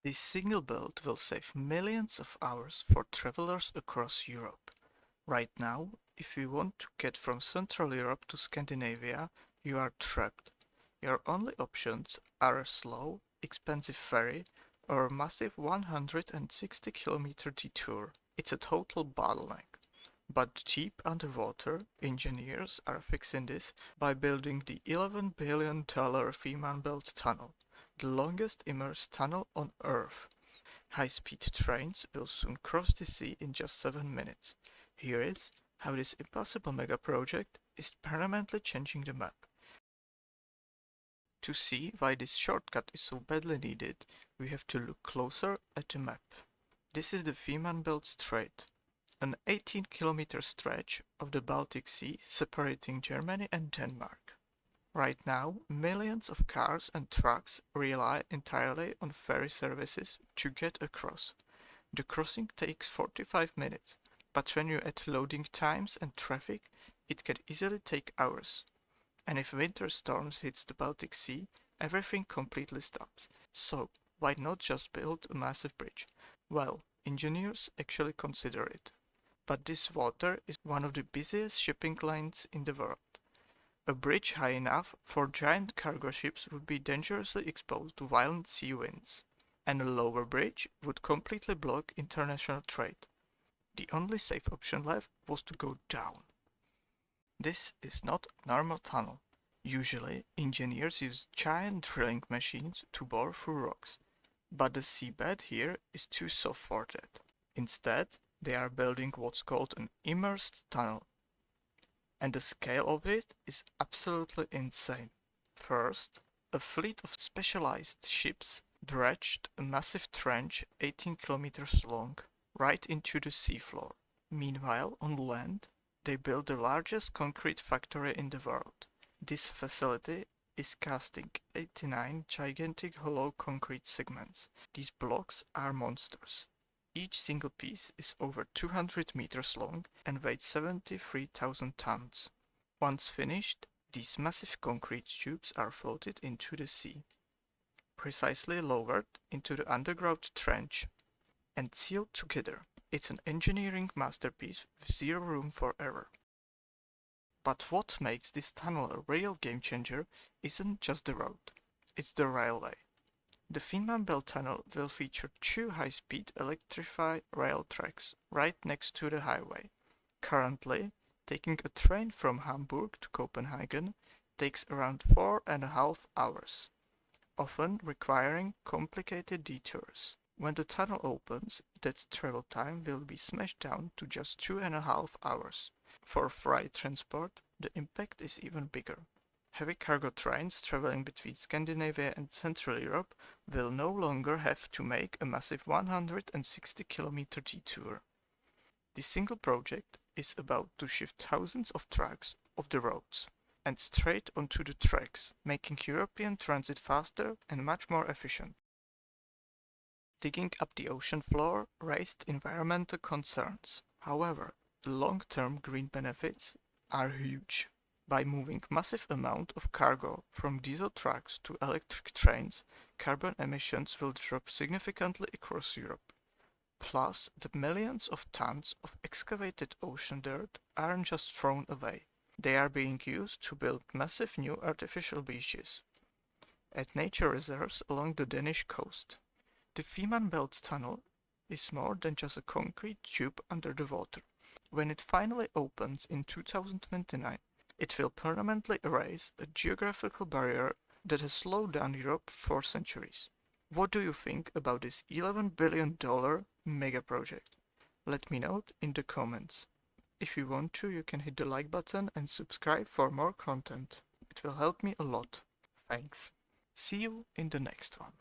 This single build will save millions of hours for travelers across Europe. Right now, if you want to get from Central Europe to Scandinavia, you are trapped. Your only options are a slow, expensive ferry or a massive 160-kilometer detour. It's a total bottleneck. But cheap underwater engineers are fixing this by building the $11 billion Fehmarnbelt Tunnel, the longest immersed tunnel on Earth. High-speed trains will soon cross the sea in just 7 minutes. Here is how this impossible mega project is permanently changing the map. To see why this shortcut is so badly needed, we have to look closer at the map. This is the Fehmarnbelt Strait, an 18-kilometer stretch of the Baltic Sea separating Germany and Denmark. Right now, millions of cars and trucks rely entirely on ferry services to get across. The crossing takes 45 minutes, but when you add loading times and traffic, it can easily take hours. And if winter storms hits the Baltic Sea, everything completely stops. So, why not just build a massive bridge? Well, engineers actually consider it. But this water is one of the busiest shipping lanes in the world. A bridge high enough for giant cargo ships would be dangerously exposed to violent sea winds, and a lower bridge would completely block international trade. The only safe option left was to go down. This is not a normal tunnel. Usually, engineers use giant drilling machines to bore through rocks, but the seabed here is too soft for that. Instead, they are building what's called an immersed tunnel. And the scale of it is absolutely insane. First, a fleet of specialized ships dredged a massive trench 18 kilometers long right into the seafloor. Meanwhile, on land, they built the largest concrete factory in the world. This facility is casting 89 gigantic hollow concrete segments. These blocks are monsters. Each single piece is over 200 meters long and weighs 73,000 tons. Once finished, these massive concrete tubes are floated into the sea, precisely lowered into the underground trench, and sealed together. It's an engineering masterpiece with zero room for error. But what makes this tunnel a real game changer isn't just the road, it's the railway. The Fehmarnbelt Tunnel will feature two high-speed electrified rail tracks right next to the highway. Currently, taking a train from Hamburg to Copenhagen takes around 4.5 hours, often requiring complicated detours. When the tunnel opens, that travel time will be smashed down to just 2.5 hours. For freight transport, the impact is even bigger. Heavy cargo trains traveling between Scandinavia and Central Europe will no longer have to make a massive 160-kilometer detour. This single project is about to shift thousands of trucks off the roads and straight onto the tracks, making European transit faster and much more efficient. Digging up the ocean floor raised environmental concerns. However, the long-term green benefits are huge. By moving massive amount of cargo from diesel trucks to electric trains, carbon emissions will drop significantly across Europe. Plus, the millions of tons of excavated ocean dirt aren't just thrown away. They are being used to build massive new artificial beaches at nature reserves along the Danish coast. The Fehmarnbelt Tunnel is more than just a concrete tube under the water. When it finally opens in 2029, it will permanently erase a geographical barrier that has slowed down Europe for centuries. What do you think about this $11 billion mega project? Let me know in the comments. If you want to, you can hit the like button and subscribe for more content. It will help me a lot. Thanks. See you in the next one.